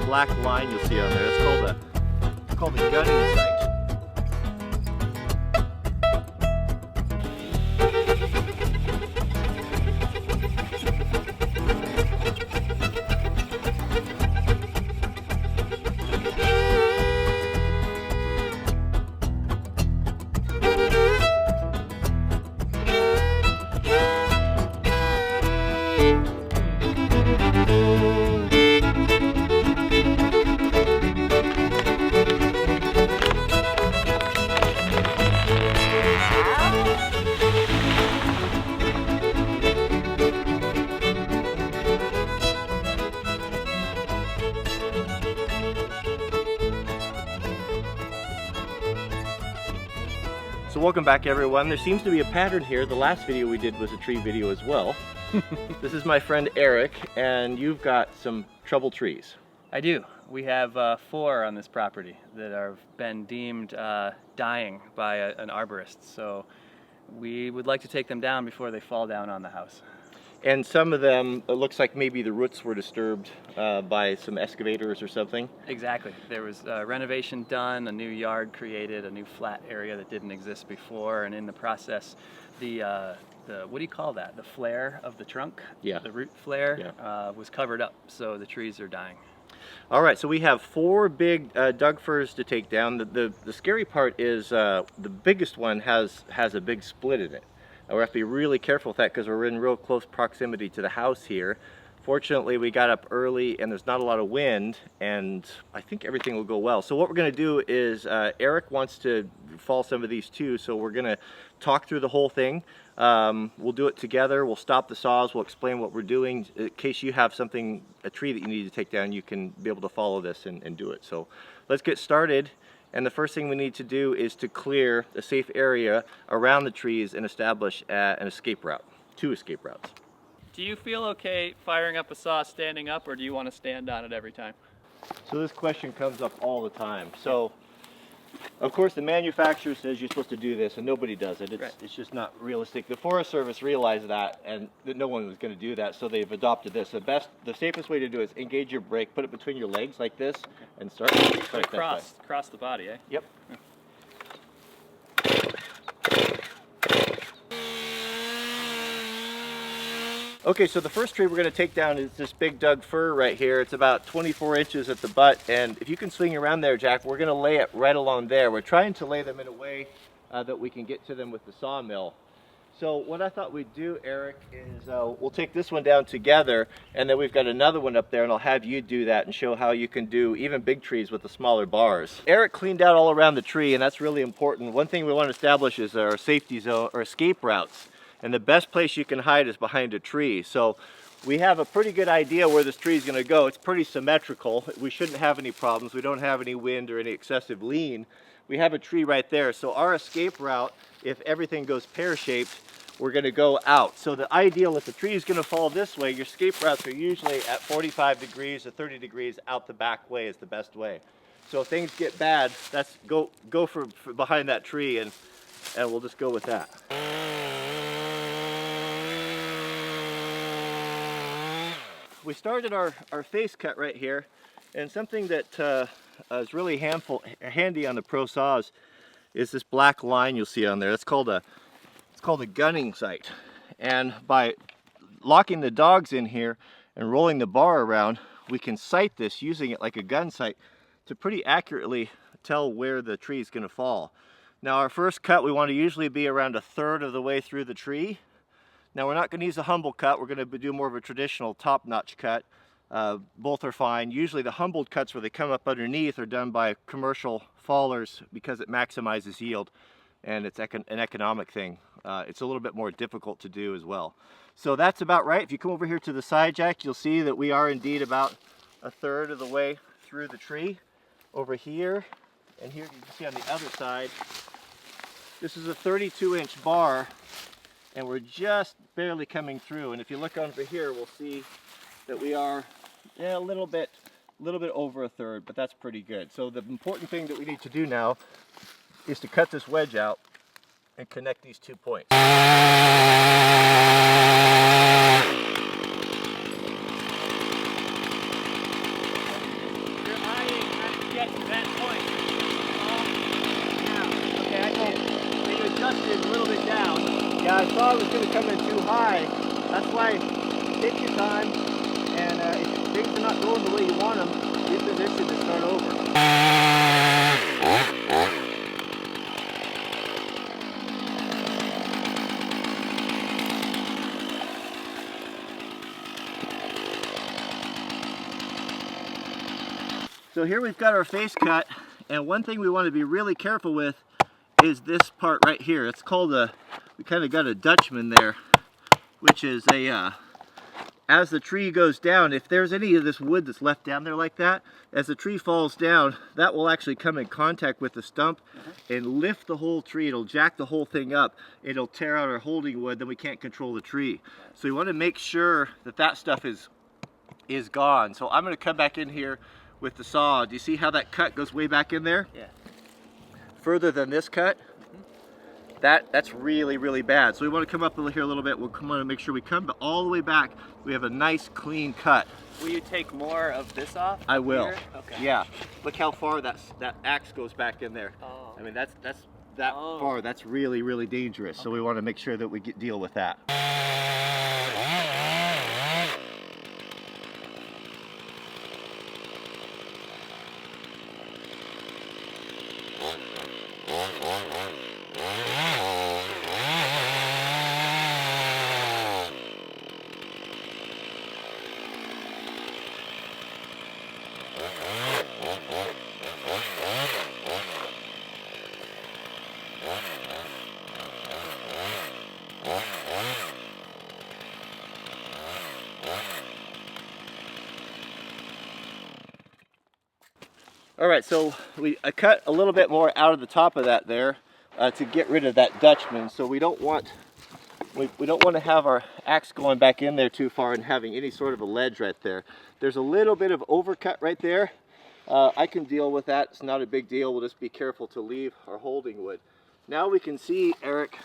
Black line you'll see on there. It's called a gunning site. So welcome back everyone. There seems to be a pattern here. The last video we did was a tree video as well. This is my friend Eric, and you've got some trouble trees. I do. We have 4 on this property that have been deemed dying by an arborist. So we would like to take them down before they fall down on the house. And some of them, it looks like maybe the roots were disturbed by some excavators or something. Exactly. There was renovation done, a new yard created, a new flat area that didn't exist before, and in the process, the what do you call that? The flare of the trunk? Yeah. The root flare was covered up, so the trees are dying. All right, so we have 4 big Doug firs to take down. The scary part is the biggest one has a big split in it. And we have to be really careful with that because we're in real close proximity to the house here. Fortunately, we got up early and there's not a lot of wind, and I think everything will go well. So what we're going to do is Eric wants to fall some of these too, so we're going to talk through the whole thing. We'll do it together. We'll stop the saws. We'll explain what we're doing. In case you have a tree that you need to take down, you can be able to follow this and do it. So let's get started. And the first thing we need to do is to clear a safe area around the trees and establish an escape route, 2 escape routes. Do you feel okay firing up a saw standing up, or do you want to stand on it every time? So this question comes up all the time. So, of course, the manufacturer says you're supposed to do this, and nobody does it. It's just not realistic. The Forest Service realized that, and that no one was going to do that, so they've adopted this. The safest way to do it is engage your brake, put it between your legs like this, and start Across the body, eh? Yep. Okay, so the first tree we're going to take down is this big Doug fir right here. It's about 24 inches at the butt, and if you can swing around there, Jack, we're going to lay it right along there. We're trying to lay them in a way that we can get to them with the sawmill. So what I thought we'd do, Eric, is we'll take this one down together, and then we've got another one up there, and I'll have you do that and show how you can do even big trees with the smaller bars. Eric cleaned out all around the tree, and that's really important. One thing we want to establish is our safety zone or escape routes. And the best place you can hide is behind a tree. So we have a pretty good idea where this tree is going to go. It's pretty symmetrical. We shouldn't have any problems. We don't have any wind or any excessive lean. We have a tree right there. So our escape route, if everything goes pear-shaped, we're going to go out. So the ideal, if the tree is going to fall this way, your escape routes are usually at 45 degrees or 30 degrees out the back way is the best way. So if things get bad, that's go for behind that tree, and we'll just go with that. We started our face cut right here, and something that is really handy on the Pro Saws is this black line you'll see on there. It's called a gunning sight, and by locking the dogs in here and rolling the bar around, we can sight this using it like a gun sight to pretty accurately tell where the tree is going to fall. Now our first cut, we want to usually be around 1/3 of the way through the tree. Now we're not going to use a humble cut. We're going to do more of a traditional top-notch cut. Both are fine. Usually the humbled cuts where they come up underneath are done by commercial fallers because it maximizes yield, and it's an economic thing. It's a little bit more difficult to do as well. So that's about right. If you come over here to the side, Jack, you'll see that we are indeed about 1/3 of the way through the tree. Over here, and here you can see on the other side, this is a 32-inch bar, and we're just barely coming through. And if you look over here, we'll see that we are a little bit over 1/3, but that's pretty good. So the important thing that we need to do now is to cut this wedge out and connect these 2 points. You're eyeing trying to get to that point. Okay, I see it. So you adjusted a little bit down. Yeah, I thought it was going to come in too high. That's why take your time, and if things are not going the way you want them, reposition to start over. So here we've got our face cut, and one thing we want to be really careful with is this part right here. It's called we kind of got a Dutchman there, which is as the tree goes down, if there's any of this wood that's left down there like that, as the tree falls down, that will actually come in contact with the stump and lift the whole tree. It'll jack the whole thing up. It'll tear out our holding wood, then we can't control the tree. So you want to make sure that that stuff is gone. So I'm going to come back in here with the saw. Do you see how that cut goes way back in there? Yeah. Further than this cut? That's really, really bad. So we want to come up here a little bit. We'll come on and make sure we come all the way back. We have a nice clean cut. Will you take more of this off? I will. Here? Okay. Yeah. Look how far that axe goes back in there. Oh. I mean, that's that far. That's really, really dangerous. So we want to make sure that we deal with that. All right, so I cut a little bit more out of the top of that there to get rid of that Dutchman. So we don't want to have our axe going back in there too far and having any sort of a ledge right there. There's a little bit of overcut right there. I can deal with that. It's not a big deal. We'll just be careful to leave our holding wood. Now we can see, Eric,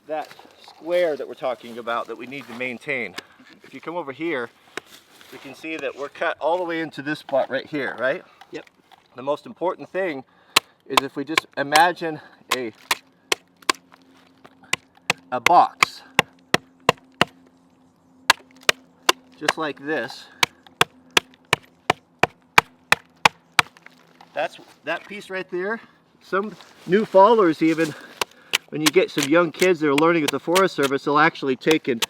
that square that we're talking about that we need to maintain. If you come over here, we can see that we're cut all the way into this spot right here, right? Yep. The most important thing is if we just imagine a box, just like this. That's that piece right there. Some new followers, even when you get some young kids that are learning with the Forest Service, they'll actually take and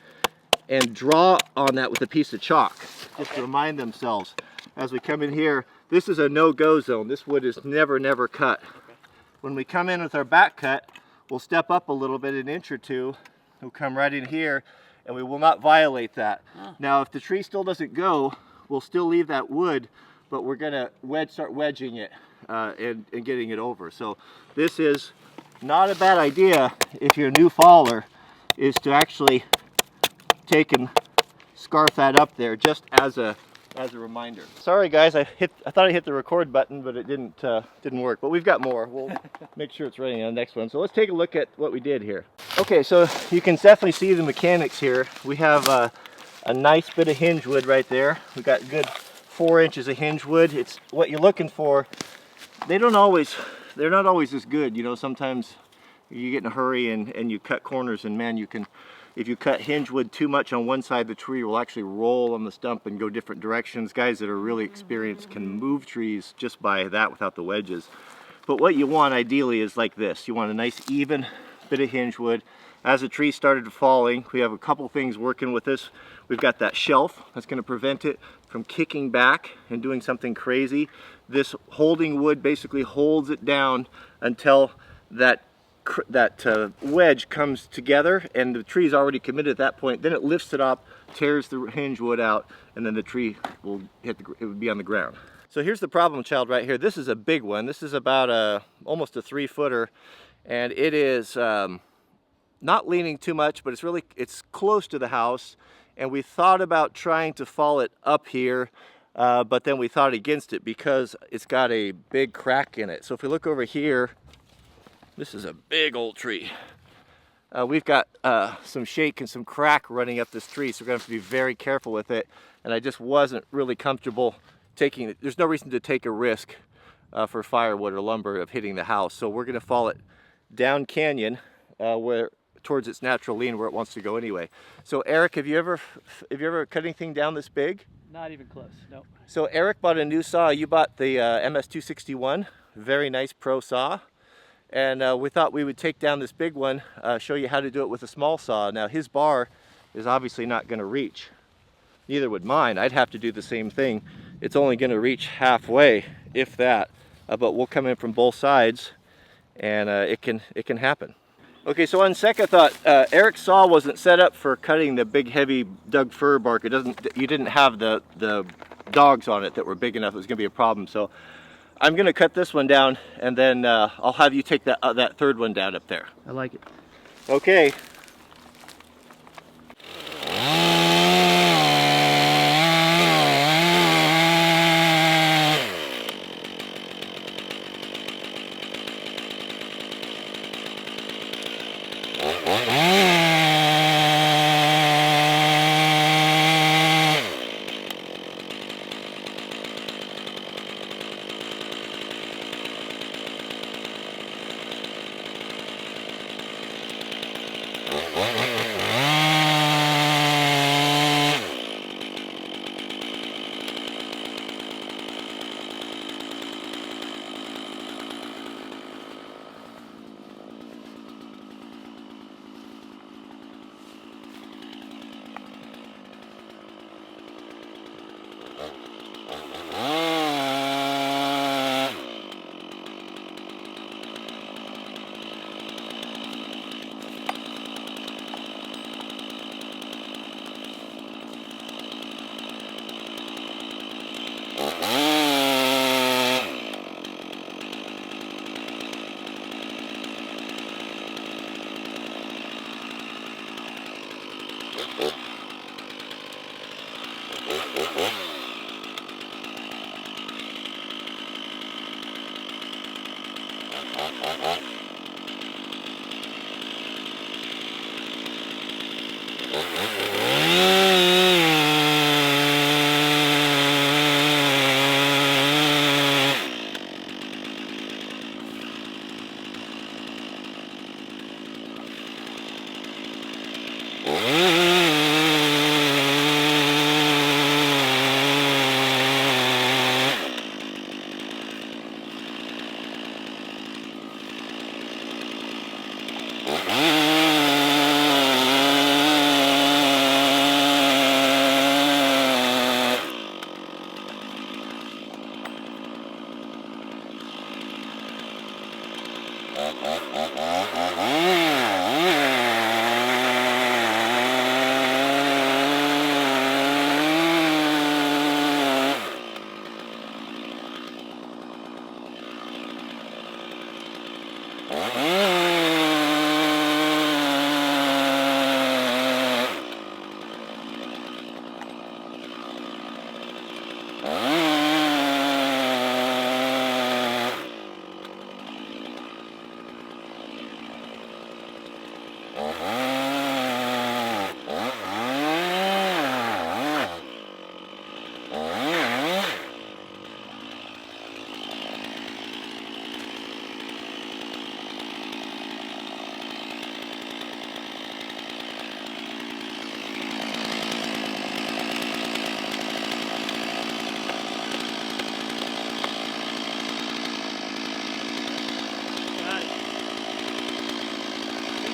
draw on that with a piece of chalk, just to remind themselves as we come in here. This is a no-go zone. This wood is never cut. Okay. When we come in with our back cut, we'll step up a little bit, an inch or two. We'll come right in here, and we will not violate that. Oh. Now, if the tree still doesn't go, we'll still leave that wood, but we're gonna start wedging it and getting it over. So this is not a bad idea if you're a new faller, is to actually take and scarf that up there just as a reminder. Sorry guys, I thought I hit the record button, but it didn't work. But we've got more. We'll make sure it's ready on the next one. So let's take a look at what we did here. Okay, so you can definitely see the mechanics here. We have a nice bit of hinge wood right there. We've got good 4 inches of hinge wood. It's what you're looking for. They're not always as good. You know, sometimes you get in a hurry and you cut corners, and man, if you cut hinge wood too much on one side, the tree will actually roll on the stump and go different directions. Guys that are really experienced can move trees just by that without the wedges. But what you want ideally is like this. You want a nice even bit of hinge wood. As the tree started falling, we have a couple things working with this. We've got that shelf that's going to prevent it from kicking back and doing something crazy. This holding wood basically holds it down until that wedge comes together and the tree's already committed at that point. Then it lifts it up, tears the hinge wood out, and then the tree will it would be on the ground. So here's the problem child right here. This is a big one. This is about almost a 3-footer, and it is not leaning too much, but it's close to the house. And we thought about trying to fall it up here, but then we thought against it because it's got a big crack in it. So if we look over here, This is a big old tree. We've got some shake and some crack running up this tree, so we're going to have to be very careful with it. And I just wasn't really comfortable taking it. There's no reason to take a risk for firewood or lumber of hitting the house. So we're going to follow it down canyon where towards its natural lean where it wants to go anyway. So Eric, have you ever cut anything down this big? Not even close, nope. So Eric bought a new saw. You bought the MS261, very nice pro saw. And we thought we would take down this big one, show you how to do it with a small saw. Now his bar is obviously not going to reach. Neither would mine. I'd have to do the same thing. It's only going to reach halfway, if that. But we'll come in from both sides, and it can happen. Okay, so on second thought, Eric's saw wasn't set up for cutting the big, heavy Doug fir bark. You didn't have the dogs on it that were big enough. It was going to be a problem. So I'm going to cut this one down, and then I'll have you take that third one down up there. I like it. Okay.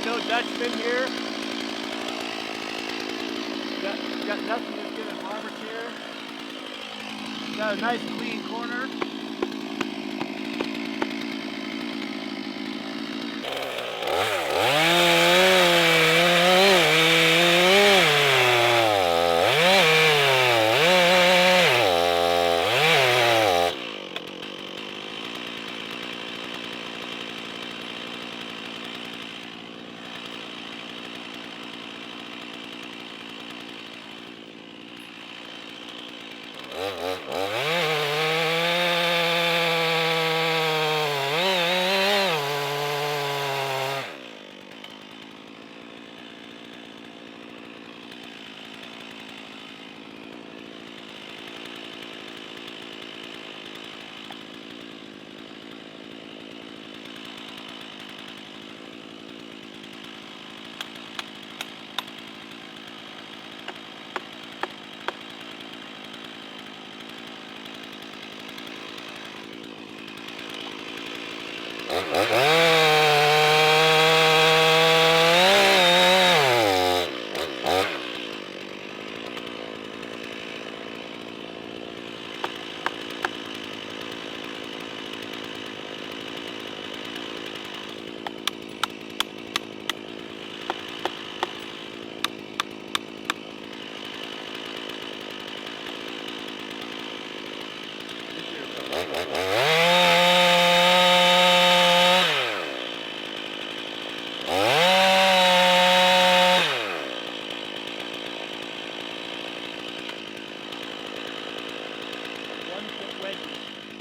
No Dutchman here. Got nothing that's getting harvest here. Got a nice clean corner.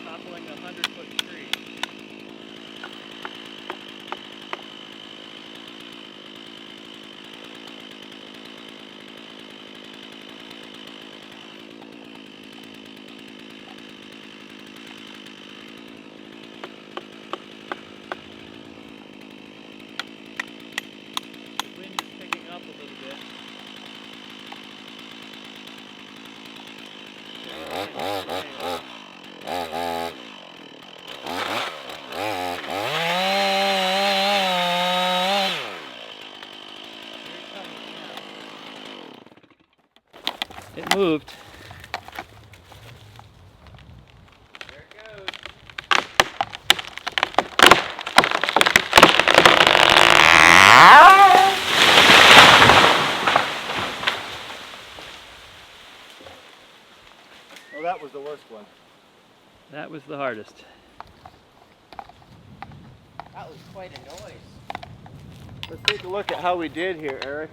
Toppling a 100-foot tree. The wind's picking up a little bit. It moved. There it goes. Well, that was the worst one. That was the hardest. That was quite a noise. Let's take a look at how we did here, Eric.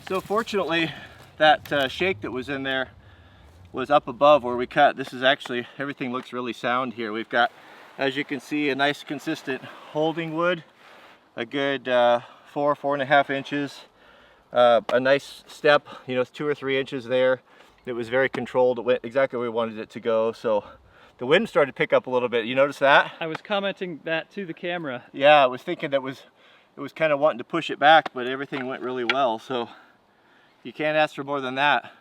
So fortunately, that shake that was in there was up above where we cut. This is actually, everything looks really sound here. We've got, as you can see, a nice consistent holding wood, a good 4.5 inches, a nice step, you know, 2 or 3 inches there. It was very controlled. It went exactly where we wanted it to go. So the wind started to pick up a little bit. You notice that? I was commenting that to the camera. Yeah, I was thinking that it was kind of wanting to push it back, but everything went really well. So you can't ask for more than that.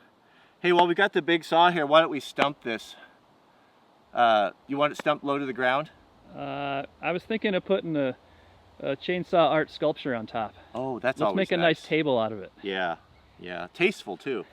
Hey, well, we got the big saw here. Why don't we stump this? You want it stumped low to the ground? I was thinking of putting a chainsaw art sculpture on top. Oh, that's Let's always make a nice table out of it. Yeah, yeah, tasteful too.